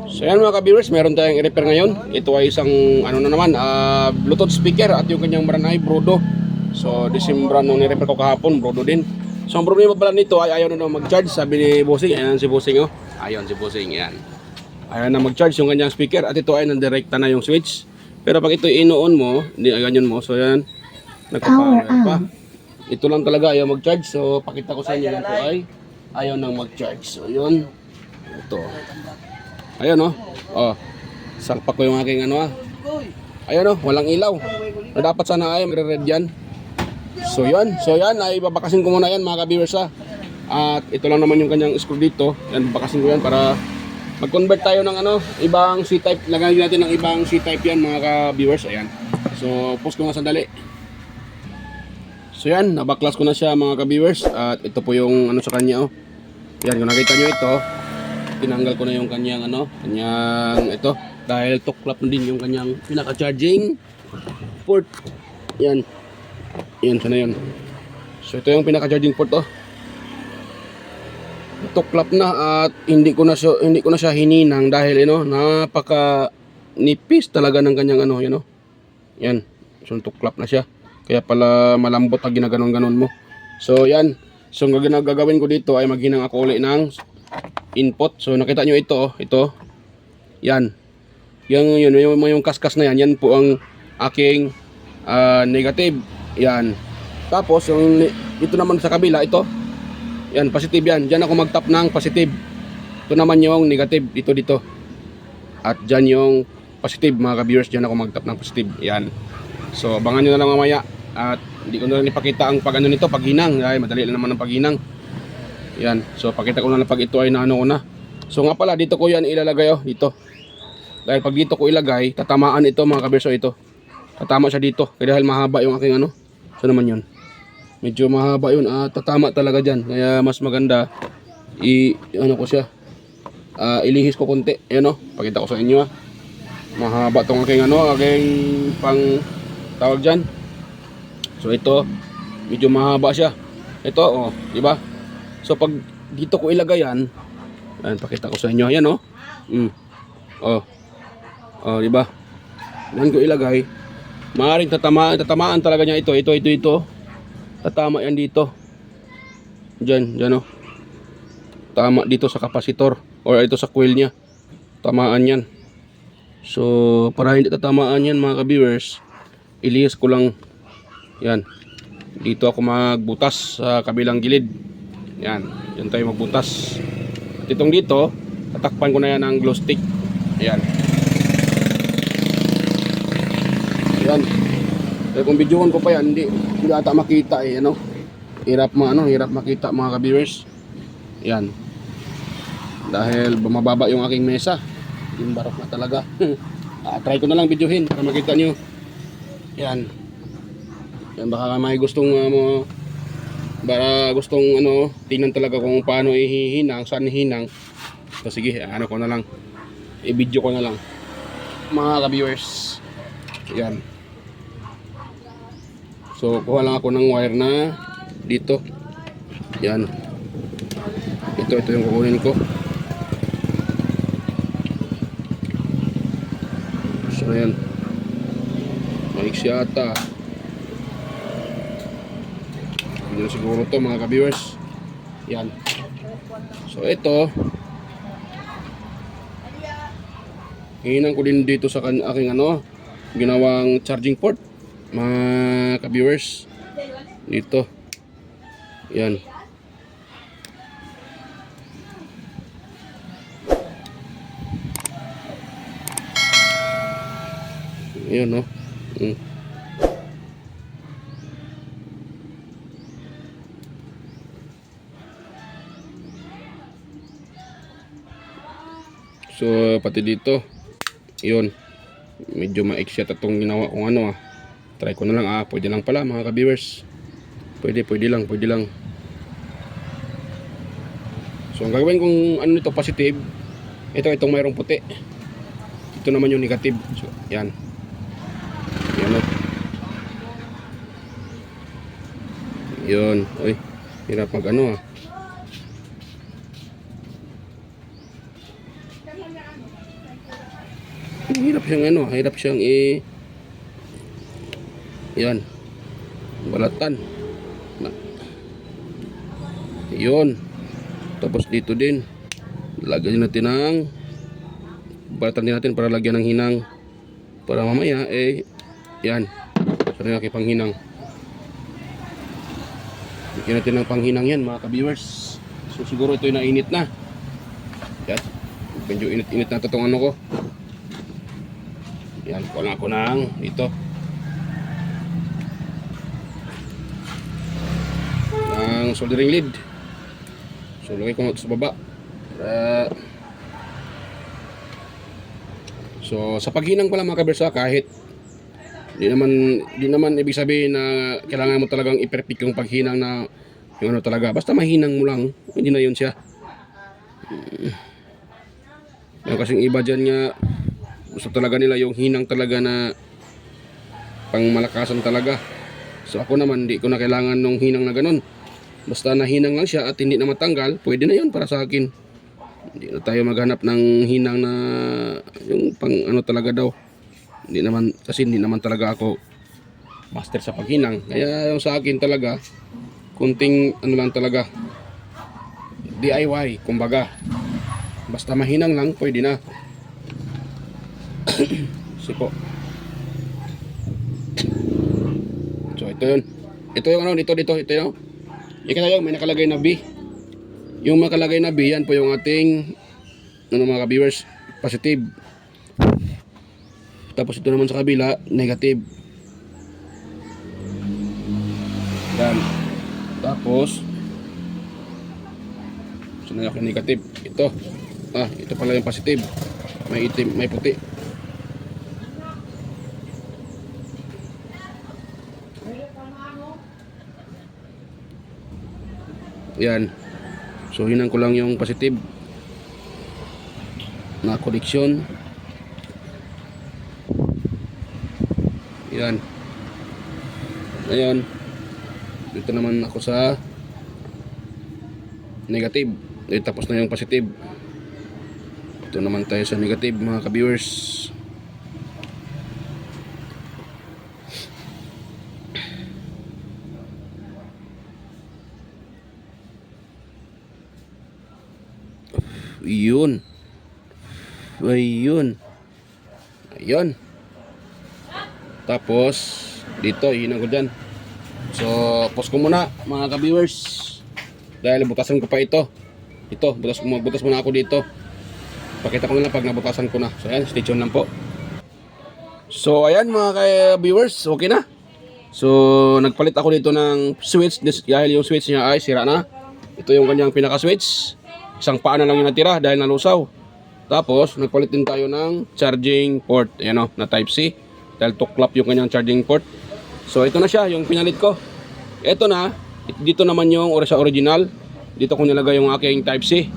So yan mga ka-viewers, meron tayong i-repair ngayon. Ito ay isang ano na naman, Bluetooth speaker at yung kanyang brand ay Brodo. So December nung ni-repair ko kahapon, Brodo din. So ang problema pala nito ay ayaw na mag-charge, sabi ni Bossing. Ayan si Bossing, oh. Ayun si Bossing, yan. Ayaw na mag-charge yung kanyang speaker at ito ay nandirekta na yung switch. Pero pag ito ino-on mo, hindi ganyan mo. So yan, nagpa-power pa. Ito lang talaga ayaw mag-charge. So pakita ko sa inyo yan po ay ayaw nang mag-charge. So yun, ito. Ayun, oh. Oh. Salpak ko yung aking ano, ah. Ayun, oh, walang ilaw. Na dapat sana ay magre-red yan. So yan ay babakasin ko muna yan mga ka-viewers, ah. At ito lang naman yung kanyang screw dito. Yan, babakasin ko yan para mag-convert tayo ng ano, ibang C-type. Lagyan natin ng ibang C-type yan mga ka-viewers. Ayan. So post ko nga sandali. So yan, nabaklas ko na siya mga ka-viewers. At ito po yung ano sa kanya, oh. Yan, kung nakita nyo ito, tinanggal ko na yung kanyang ano, kanyang ito, dahil tuklap din yung kanyang pinaka-charging port. Yan. Yan, sana yun. So ito yung pinaka-charging port, oh. Tuklap na at hindi ko na siya hininang dahil napaka nipis talaga ng kanyang ano, yan, oh. Yan. So tuklap na siya. Kaya pala malambot ang ginaganon-ganon mo. So yan. So ang gagawin ko dito ay maghinang ako ulit ng input. So nakita nyo ito, oh, ito. Yan. Yung kaskas na yan, yan po ang aking negative. Yan. Tapos yung ito naman sa kabila, ito. Yan, positive yan. Diyan ako mag-tap ng positive. Ito naman yung negative, dito. At diyan yung positive mga ka-viewers, diyan ako mag-tap ng positive. Yan. So abangan nyo na lang mamaya. At hindi ko na rin ipakita ang pag ano nito, paghinang. Ay, madali lang naman ang paghinang. Yan. So pakita ko na lang pag ito ay naano ko na. So nga pala dito ko yan ilalagay, oh, dito. Dahil pag dito ko ilagay, tatamaan ito mga kaberso, ito. Tatama siya dito. Kaya dahil mahaba yung aking ano. So naman yun. Medyo mahaba yun. Tatama talaga diyan. Kaya mas maganda ano ko siya. Ilihis ko konti. Ayan, oh. Pakita ko sa inyo, ah. Mahaba tong aking ano, aking pang tawag diyan. So ito, medyo mahaba siya. Ito, oh, di ba? So pag dito ko ilagay yan, ayan, pakita ko sa inyo. Ayan, oh. Oh, di ba? Yan ko ilagay. Maaaring tatamaan talaga niya ito. Tatama yan dito. Diyan, oh. Tama dito sa kapasitor or ito sa coil niya. Tamaan yan. So, para hindi tatamaan yan mga ka-viewers, ilihis ko lang yan. Dito ako magbutas sa kabilang gilid. Yan, yan tayo magbutas. At itong dito, tatakpan ko na yan ng glow stick. Ayan. Ayan. Kaya kung videoon ko pa yan, hindi ata makita, eh, ano. Hirap makita mga ka-viewers. Ayan. Dahil bumababa yung aking mesa. Imbarok na talaga. Try ko na lang videohin para makita nyo. Yan. Yan, baka may gustong tingnan talaga kung paano ihihinang, saan hihinang. So sige, ano ko na lang, i-video ko na lang mga ka-viewers. Yan. So kuha lang ako ng wire na dito. Yan. Ito yung kukunin ko. So yan. Maiksi ata. Hindi na siguro to mga ka-viewers. Yan. So ito, hihinang ko din dito sa aking ano, ginawang charging port mga ka-viewers. Dito. Yan. Yan, no. So pati dito, yun, medyo maiksi at itong ginawa kong ano, try ko na lang, pwede lang pala mga ka-viewers. Pwede lang. So ang gagawin kong ano nito, positive, itong mayroong puti, ito naman yung negative. So yan, o. Yun, uy, hirap mag ano, Hirap siyang ano, hirap siyang yan, balatan. Yun. Tapos dito din, lagyan natin ng balatan din natin para lagyan ng hinang. Para mamaya, yan. Sarili natin panghinang. Lagyan natin ng panghinang yan, mga ka-viewers. So, siguro ito yung nainit na. Yan. Medyo init-init na itong ano ko. Yan, kuha ko ng dito. Ang soldering lead. So, lagay ko sa baba. So, sa paghinang pala mga kabersa, kahit di naman ibig sabihin na kailangan mo talagang i-perfect yung paghinang na yung ano talaga. Basta mahinang mo lang, hindi na yun siya. Yung kasing iba dyan nga, gusto talaga nila yung hinang talaga na pangmalakasan talaga. So ako naman, hindi ko na kailangan nung hinang na ganun. Basta nahinang lang siya at hindi na matanggal, pwede na yun para sa akin. Hindi na tayo maghanap ng hinang na yung pang ano talaga daw. Hindi naman talaga ako master sa paghinang. Kaya yung sa akin talaga, kunting ano lang talaga, DIY, kumbaga. Basta mahinang lang, pwede na. Sipo. So ito yun. Ito yung ano, dito yun. Ikita yung may nakalagay na B. Yung nakalagay na B, yan po yung ating ano mga viewers, positive. Tapos ito naman sa kabila, negative. Yan. Tapos saan yung negative? Ito. Ito pala yung positive. May itim, may puti. Yan. So hinang ko lang yung positive na connection. Yan. Ngayon, dito naman ako sa negative. Tapos na yung positive. Ito naman tayo sa negative mga ka-viewers. Yun. Ayun. Ayun. Tapos dito, hinang ko dyan. So, pause ko muna mga ka-viewers. Dahil butasan ko pa ito. Butas muna ako dito. Pakita ko na lang pag nabutasan ko na. So, ayan, stay tuned lang po. So, ayan mga ka-viewers, okay na. So, nagpalit ako dito ng switch. Dahil yung switch niya ay sira na. Ito yung kanyang pinaka-switch. Isang paa na lang yung natira dahil nalusaw. Tapos, nagpalit din tayo ng charging port. Ayan o, na type C. Dahil tuklap yung kanyang charging port. So, ito na siya, yung pinalit ko. Ito na, dito naman yung sa original. Dito ko nilagay yung aking type C.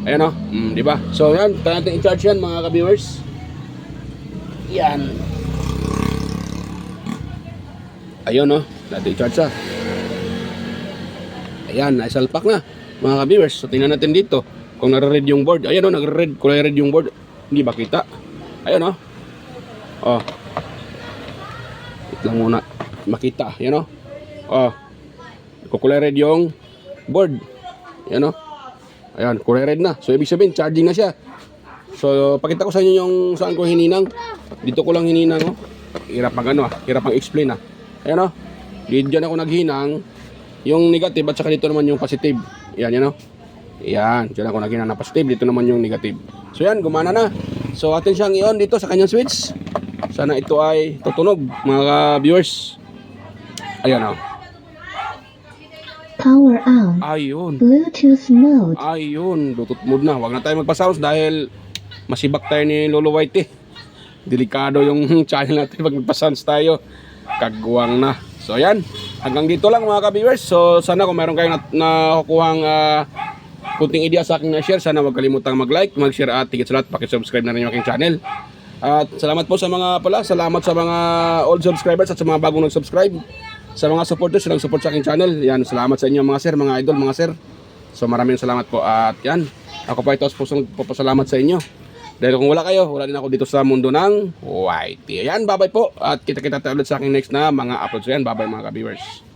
Ayan o, diba? So, yan, kaya natin i-charge yan mga ka-viewers. Yan. Ayun o, natin i-charge siya. Ayan, naisalpak na mga ka-viewers. So, tingnan natin dito kung nare-read yung board. Ayan o, nagre-read, kulay red yung board. Hindi ba kita? Ayan o. Wait lang muna. Makita. Ayan o. Kulay red yung board. Ayan o. Ayan, kulay red na. So, ibig sabihin, charging na siya. So, pakita ko sa inyo yung saan ko hininang. Dito ko lang hininang o. Hirap pang ano hirap pang explain Ayan o. Diyan ako naghinang yung negative at saka dito naman yung positive. Ayan, yan o. Ayan, dyan ako naghinang na positive. Dito naman yung negative. So yan, gumana na. So atin siyang i-on dito sa kanyang switch. Sana ito ay tutunog mga viewers. Ayan o. Power on. Ayun. Bluetooth mode. Ayun, Bluetooth mode na. Huwag na tayo magpa-sounds dahil masibak tayo ni Lolo Whitey. Delikado yung channel natin pag magpa-sounds tayo. Kagwang na. So ayan, hanggang dito lang mga ka-viewers. So sana kung meron kayong nakukuhang kunting idea sa aking na-share, sana huwag kalimutang mag-like, mag-share at higit sa lahat pakisubscribe na rin yung aking channel. At salamat po sa salamat sa mga old subscribers at sa mga bagong nag-subscribe. Sa mga supporters, silang support sa aking channel. Yan, salamat sa inyo mga sir, mga idol, mga sir. So maraming salamat po at yan. Ako pa ito, pusong salamat sa inyo. Dahil kung wala kayo, wala din ako dito sa mundo ng YT. Ayan, bye-bye po. At kita-kita tayo ulit sa aking next na mga uploads. Ayan, bye-bye mga ka-viewers.